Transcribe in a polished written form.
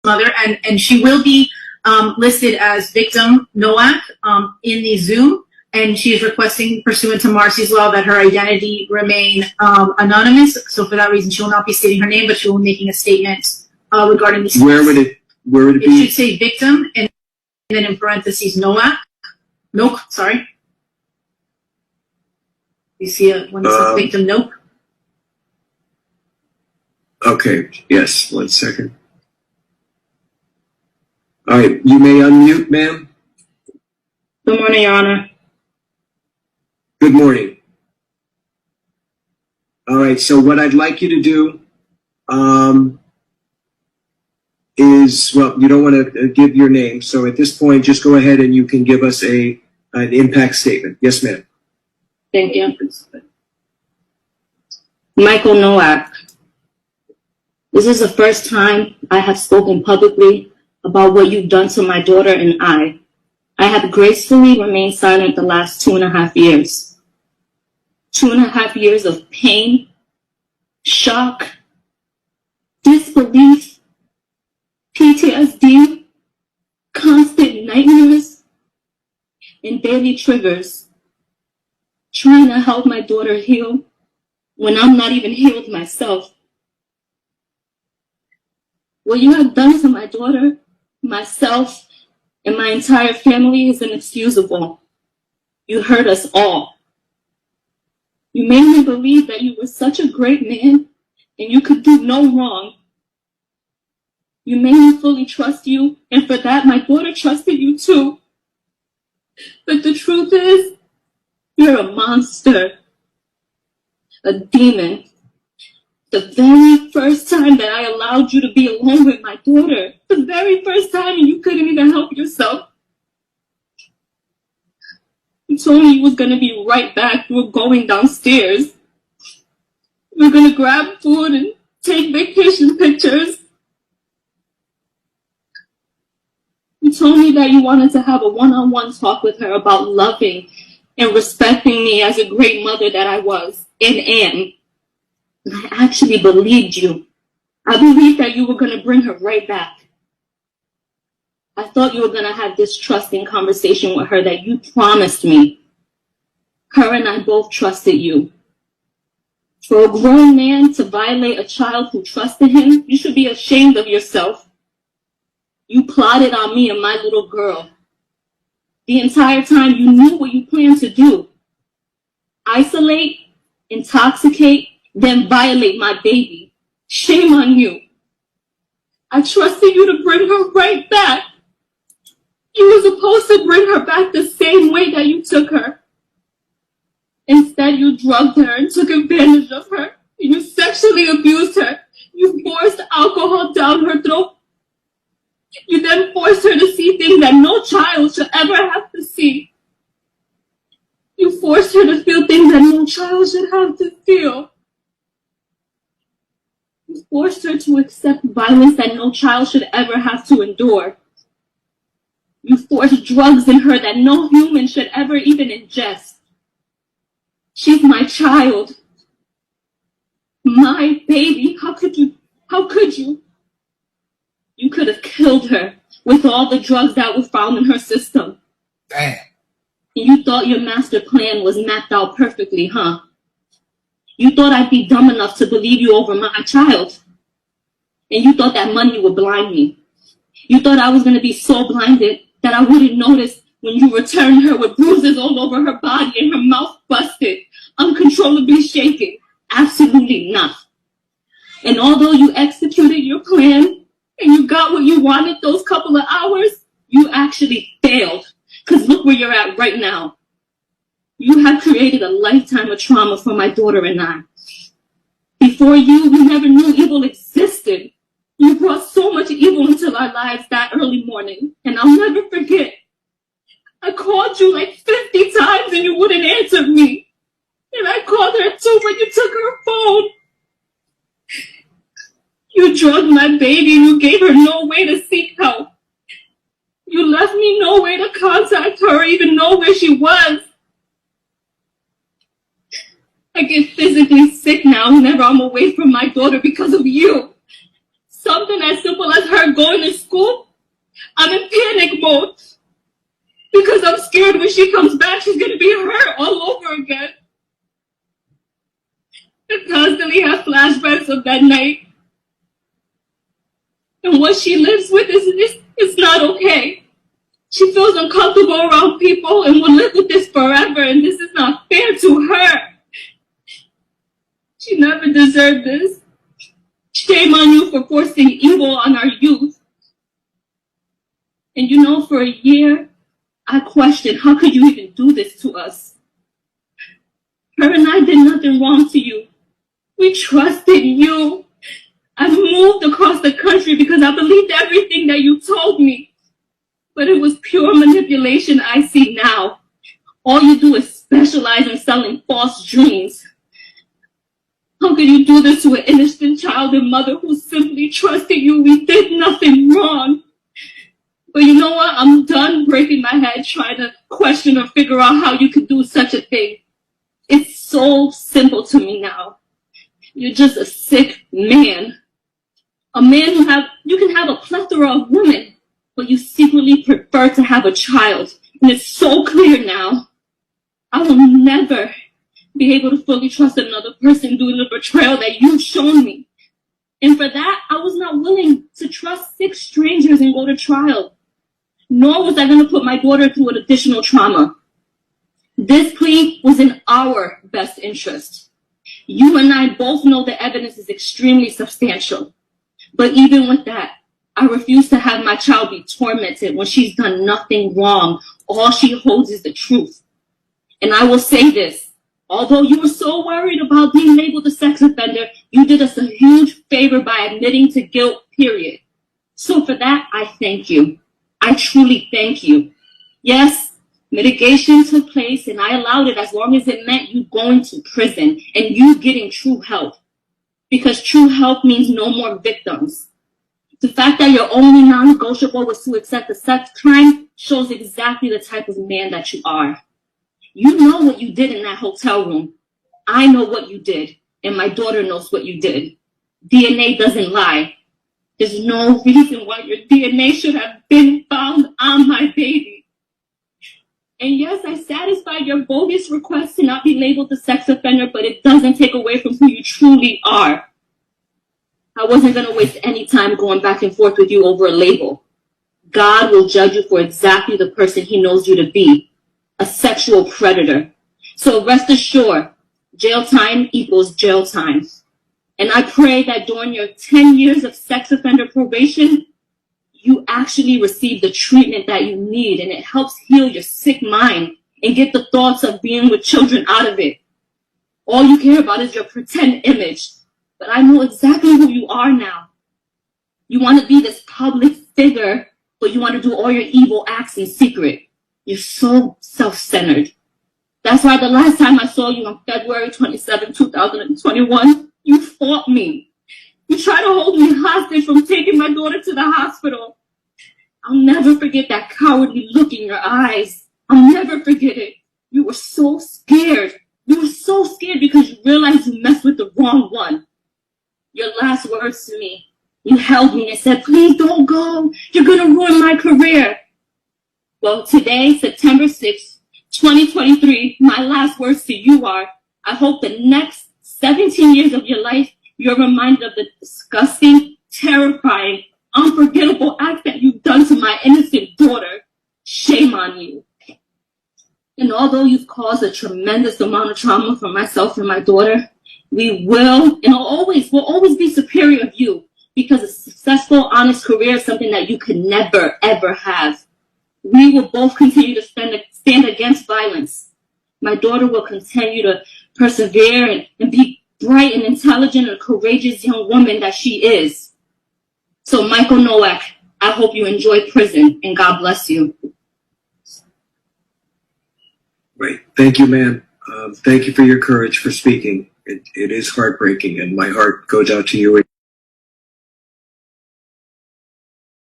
mother, and she will be listed as victim Noack in the Zoom, and she is requesting, pursuant to Marcy's law, that her identity remain anonymous. So for that reason, she will not be stating her name, but she will be making a statement regarding the. Where would it be? It should say victim, and then in parentheses Noack. Nope, sorry. You see it when it says victim? Nope. Okay. Yes. 1 second. All right. You may unmute, ma'am. Good morning, Your Honor. Good morning. All right. So what I'd like you to do is, well, you don't want to give your name. So at this point, just go ahead and you can give us an impact statement. Yes, ma'am. Thank you. Michael Noack. This is the first time I have spoken publicly about what you've done to my daughter and I. I have gracefully remained silent the last 2.5 years. 2.5 years of pain, shock, disbelief, PTSD, constant nightmares, and daily triggers. Trying to help my daughter heal when I'm not even healed myself. What you have done to my daughter, myself, and my entire family is inexcusable. You hurt us all. You made me believe that you were such a great man and you could do no wrong. You made me fully trust you, and for that, my daughter trusted you too. But the truth is, you're a monster, a demon. The very first time that I allowed you to be alone with my daughter, the very first time, and you couldn't even help yourself. You told me you was gonna be right back. You were going downstairs. You were gonna grab food and take vacation pictures. You told me that you wanted to have a one-on-one talk with her about loving and respecting me as a great mother that I was and am. And I actually believed you. I believed that you were going to bring her right back. I thought you were going to have this trusting conversation with her that you promised me. Her and I both trusted you. For a grown man to violate a child who trusted him, you should be ashamed of yourself. You plotted on me and my little girl. The entire time you knew what you planned to do. Isolate, intoxicate, then violate my baby. Shame on you. I trusted you to bring her right back. You were supposed to bring her back the same way that you took her. Instead, you drugged her and took advantage of her. You sexually abused her. You forced alcohol down her throat. You then forced her to see things that no child should ever have to see. You forced her to feel things that no child should have to feel. You forced her to accept violence that no child should ever have to endure. You forced drugs in her that no human should ever even ingest. She's my child. My baby. How could you? How could you? You could have killed her with all the drugs that were found in her system. Damn. And you thought your master plan was mapped out perfectly, huh? You thought I'd be dumb enough to believe you over my child. And you thought that money would blind me. You thought I was going to be so blinded that I wouldn't notice when you returned her with bruises all over her body and her mouth busted, uncontrollably shaking. Absolutely not. And although you executed your plan and you got what you wanted those couple of hours, you actually failed. Because look where you're at right now. You have created a lifetime of trauma for my daughter and I. Before you, we never knew evil existed. You brought so much evil into our lives that early morning. And I'll never forget. I called you like 50 times and you wouldn't answer me. And I called her too, but you took her phone. You drugged my baby and you gave her no way to seek help. You left me no way to contact her or even know where she was. I get physically sick now whenever I'm away from my daughter because of you. Something as simple as her going to school, I'm in panic mode. Because I'm scared when she comes back, she's going to be hurt all over again. I constantly have flashbacks of that night. And what she lives with is not okay. She feels uncomfortable around people and will live with this forever, and this is not fair to her. She never deserved this. Shame on you for forcing evil on our youth. And you know, for a year, I questioned, how could you even do this to us? Her and I did nothing wrong to you. We trusted you. I moved across the country because I believed everything that you told me. But it was pure manipulation I see now. All you do is specialize in selling false dreams. How could you do this to an innocent child and mother who simply trusted you? We did nothing wrong. But you know what? I'm done breaking my head trying to question or figure out how you could do such a thing. It's so simple to me now. You're just a sick man. A man you can have a plethora of women, but you secretly prefer to have a child. And it's so clear now. I will never be able to fully trust another person due to the betrayal that you've shown me. And for that, I was not willing to trust 6 strangers and go to trial. Nor was I going to put my daughter through an additional trauma. This plea was in our best interest. You and I both know the evidence is extremely substantial. But even with that, I refuse to have my child be tormented when she's done nothing wrong. All she holds is the truth. And I will say this, although you were so worried about being labeled a sex offender, you did us a huge favor by admitting to guilt, period. So for that, I thank you. I truly thank you. Yes, mitigation took place and I allowed it as long as it meant you going to prison and you getting true help. Because true help means no more victims. The fact that your only non-negotiable was to accept a sex crime shows exactly the type of man that you are. You know what you did in that hotel room. I know what you did, and my daughter knows what you did. DNA doesn't lie. There's no reason why your DNA should have been found on my baby. And yes, I satisfied your bogus request to not be labeled a sex offender, but it doesn't take away from who you truly are. I wasn't going to waste any time going back and forth with you over a label. God will judge you for exactly the person he knows you to be, a sexual predator. So rest assured, jail time equals jail time. And I pray that during your 10 years of sex offender probation, you actually receive the treatment that you need, and it helps heal your sick mind and get the thoughts of being with children out of it. All you care about is your pretend image, but I know exactly who you are now. You want to be this public figure, but you want to do all your evil acts in secret. You're so self-centered. That's why the last time I saw you on February 27, 2021, you fought me. You tried to hold me hostage from taking my daughter to the hospital. I'll never forget that cowardly look in your eyes. I'll never forget it. You were so scared. You were so scared because you realized you messed with the wrong one. Your last words to me, you held me and said, please don't go. You're going to ruin my career. Well, today, September 6th, 2023, my last words to you are, I hope the next 17 years of your life, you're reminded of the disgusting, terrifying, unforgettable act that you've done to my innocent daughter. Shame on you. And although you've caused a tremendous amount of trauma for myself and my daughter, we will and will always be superior of you, because a successful, honest career is something that you can never, ever have. We will both continue to stand against violence. My daughter will continue to persevere and be bright and intelligent and courageous young woman that she is. So Michael Nowak, I hope you enjoy prison, and God bless you. Right. Thank you, ma'am. Thank you for your courage for speaking. It is heartbreaking, and my heart goes out to you.